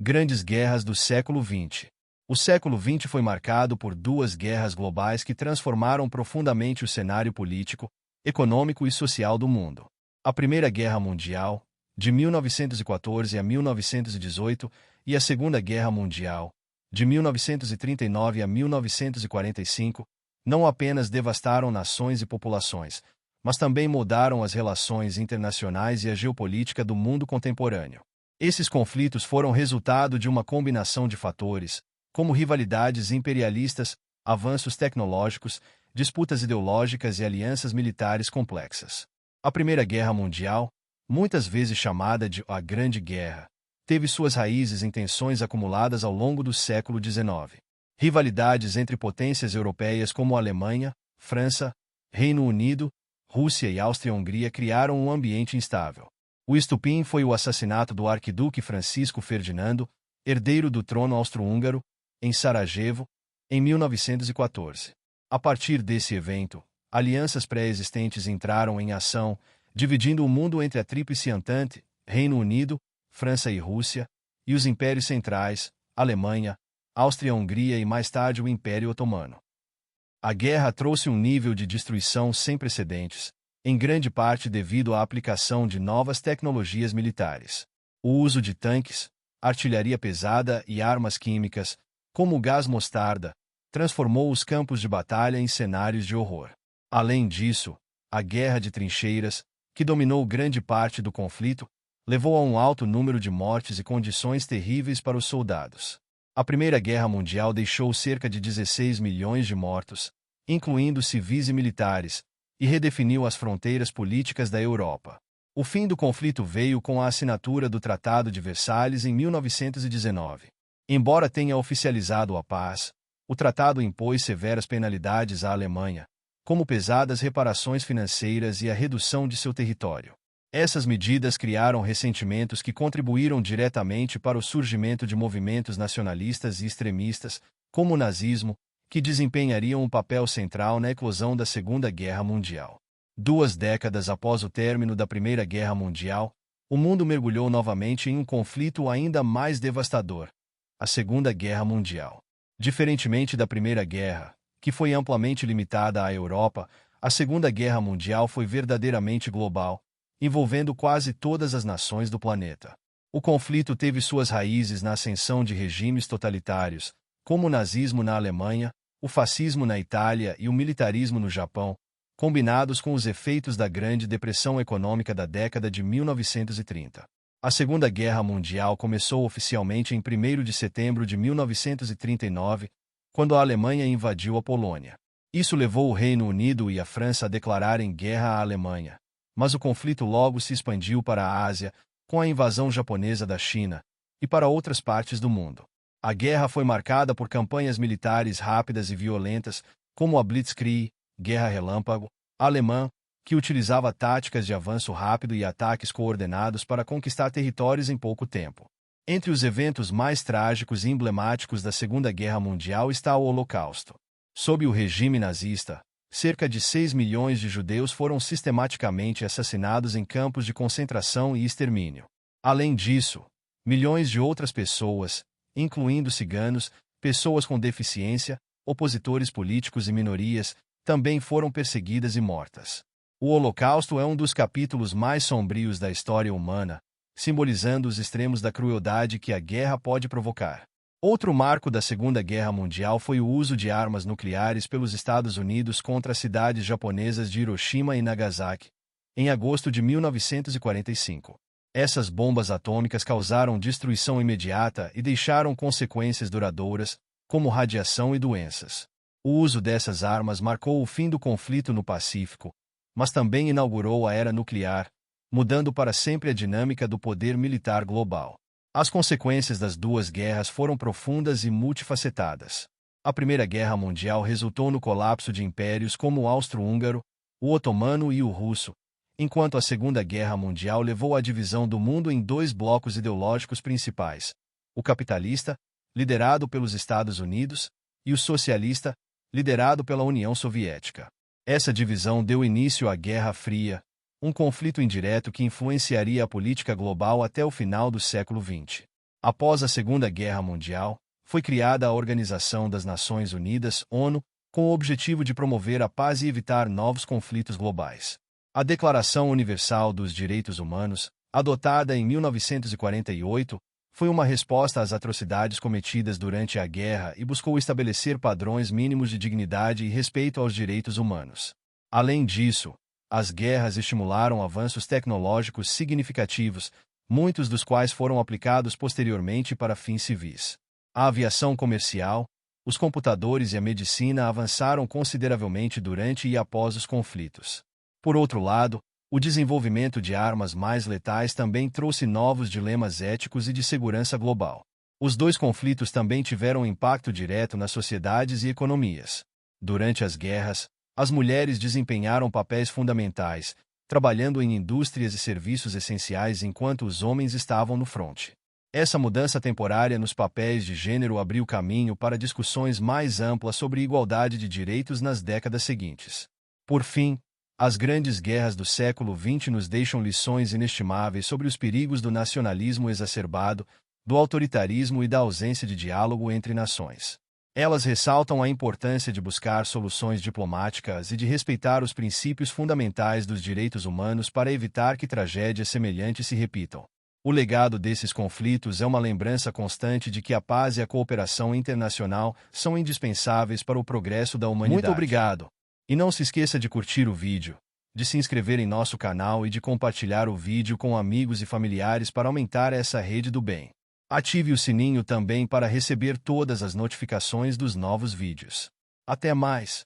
Grandes guerras do século XX. O século XX foi marcado por duas guerras globais que transformaram profundamente o cenário político, econômico e social do mundo. A Primeira Guerra Mundial, de 1914 a 1918, e a Segunda Guerra Mundial, de 1939 a 1945, não apenas devastaram nações e populações, mas também mudaram as relações internacionais e a geopolítica do mundo contemporâneo. Esses conflitos foram resultado de uma combinação de fatores, como rivalidades imperialistas, avanços tecnológicos, disputas ideológicas e alianças militares complexas. A Primeira Guerra Mundial, muitas vezes chamada de a Grande Guerra, teve suas raízes em tensões acumuladas ao longo do século XIX. Rivalidades entre potências europeias como Alemanha, França, Reino Unido, Rússia e Áustria-Hungria criaram um ambiente instável. O estopim foi o assassinato do arquiduque Francisco Ferdinando, herdeiro do trono austro-húngaro, em Sarajevo, em 1914. A partir desse evento, alianças pré-existentes entraram em ação, dividindo o mundo entre a Tríplice Entente, Reino Unido, França e Rússia, e os impérios centrais, Alemanha, Áustria-Hungria e mais tarde o Império Otomano. A guerra trouxe um nível de destruição sem precedentes, em grande parte devido à aplicação de novas tecnologias militares. O uso de tanques, artilharia pesada e armas químicas, como o gás mostarda, transformou os campos de batalha em cenários de horror. Além disso, a guerra de trincheiras, que dominou grande parte do conflito, levou a um alto número de mortes e condições terríveis para os soldados. A Primeira Guerra Mundial deixou cerca de 16 milhões de mortos, incluindo civis e militares, e redefiniu as fronteiras políticas da Europa. O fim do conflito veio com a assinatura do Tratado de Versalhes em 1919. Embora tenha oficializado a paz, o tratado impôs severas penalidades à Alemanha, como pesadas reparações financeiras e a redução de seu território. Essas medidas criaram ressentimentos que contribuíram diretamente para o surgimento de movimentos nacionalistas e extremistas, como o nazismo, que desempenhariam um papel central na eclosão da Segunda Guerra Mundial. 2 décadas após o término da Primeira Guerra Mundial, o mundo mergulhou novamente em um conflito ainda mais devastador, a Segunda Guerra Mundial. Diferentemente da Primeira Guerra, que foi amplamente limitada à Europa, a Segunda Guerra Mundial foi verdadeiramente global, envolvendo quase todas as nações do planeta. O conflito teve suas raízes na ascensão de regimes totalitários, como o nazismo na Alemanha, o fascismo na Itália e o militarismo no Japão, combinados com os efeitos da Grande Depressão Econômica da década de 1930. A Segunda Guerra Mundial começou oficialmente em 1º de setembro de 1939, quando a Alemanha invadiu a Polônia. Isso levou o Reino Unido e a França a declararem guerra à Alemanha, mas o conflito logo se expandiu para a Ásia, com a invasão japonesa da China, e para outras partes do mundo. A guerra foi marcada por campanhas militares rápidas e violentas, como a Blitzkrieg, Guerra Relâmpago, alemã, que utilizava táticas de avanço rápido e ataques coordenados para conquistar territórios em pouco tempo. Entre os eventos mais trágicos e emblemáticos da Segunda Guerra Mundial está o Holocausto. Sob o regime nazista, cerca de 6 milhões de judeus foram sistematicamente assassinados em campos de concentração e extermínio. Além disso, milhões de outras pessoas, incluindo ciganos, pessoas com deficiência, opositores políticos e minorias, também foram perseguidas e mortas. O Holocausto é um dos capítulos mais sombrios da história humana, simbolizando os extremos da crueldade que a guerra pode provocar. Outro marco da Segunda Guerra Mundial foi o uso de armas nucleares pelos Estados Unidos contra as cidades japonesas de Hiroshima e Nagasaki, em agosto de 1945. Essas bombas atômicas causaram destruição imediata e deixaram consequências duradouras, como radiação e doenças. O uso dessas armas marcou o fim do conflito no Pacífico, mas também inaugurou a era nuclear, mudando para sempre a dinâmica do poder militar global. As consequências das duas guerras foram profundas e multifacetadas. A Primeira Guerra Mundial resultou no colapso de impérios como o austro-húngaro, o otomano e o russo, enquanto a Segunda Guerra Mundial levou à divisão do mundo em 2 blocos ideológicos principais: o capitalista, liderado pelos Estados Unidos, e o socialista, liderado pela União Soviética. Essa divisão deu início à Guerra Fria, um conflito indireto que influenciaria a política global até o final do século XX. Após a Segunda Guerra Mundial, foi criada a Organização das Nações Unidas, ONU, com o objetivo de promover a paz e evitar novos conflitos globais. A Declaração Universal dos Direitos Humanos, adotada em 1948, foi uma resposta às atrocidades cometidas durante a guerra e buscou estabelecer padrões mínimos de dignidade e respeito aos direitos humanos. Além disso, as guerras estimularam avanços tecnológicos significativos, muitos dos quais foram aplicados posteriormente para fins civis. A aviação comercial, os computadores e a medicina avançaram consideravelmente durante e após os conflitos. Por outro lado, o desenvolvimento de armas mais letais também trouxe novos dilemas éticos e de segurança global. Os dois conflitos também tiveram impacto direto nas sociedades e economias. Durante as guerras, as mulheres desempenharam papéis fundamentais, trabalhando em indústrias e serviços essenciais enquanto os homens estavam no fronte. Essa mudança temporária nos papéis de gênero abriu caminho para discussões mais amplas sobre igualdade de direitos nas décadas seguintes. Por fim, as grandes guerras do século XX nos deixam lições inestimáveis sobre os perigos do nacionalismo exacerbado, do autoritarismo e da ausência de diálogo entre nações. Elas ressaltam a importância de buscar soluções diplomáticas e de respeitar os princípios fundamentais dos direitos humanos para evitar que tragédias semelhantes se repitam. O legado desses conflitos é uma lembrança constante de que a paz e a cooperação internacional são indispensáveis para o progresso da humanidade. Muito obrigado! E não se esqueça de curtir o vídeo, de se inscrever em nosso canal e de compartilhar o vídeo com amigos e familiares para aumentar essa rede do bem. Ative o sininho também para receber todas as notificações dos novos vídeos. Até mais!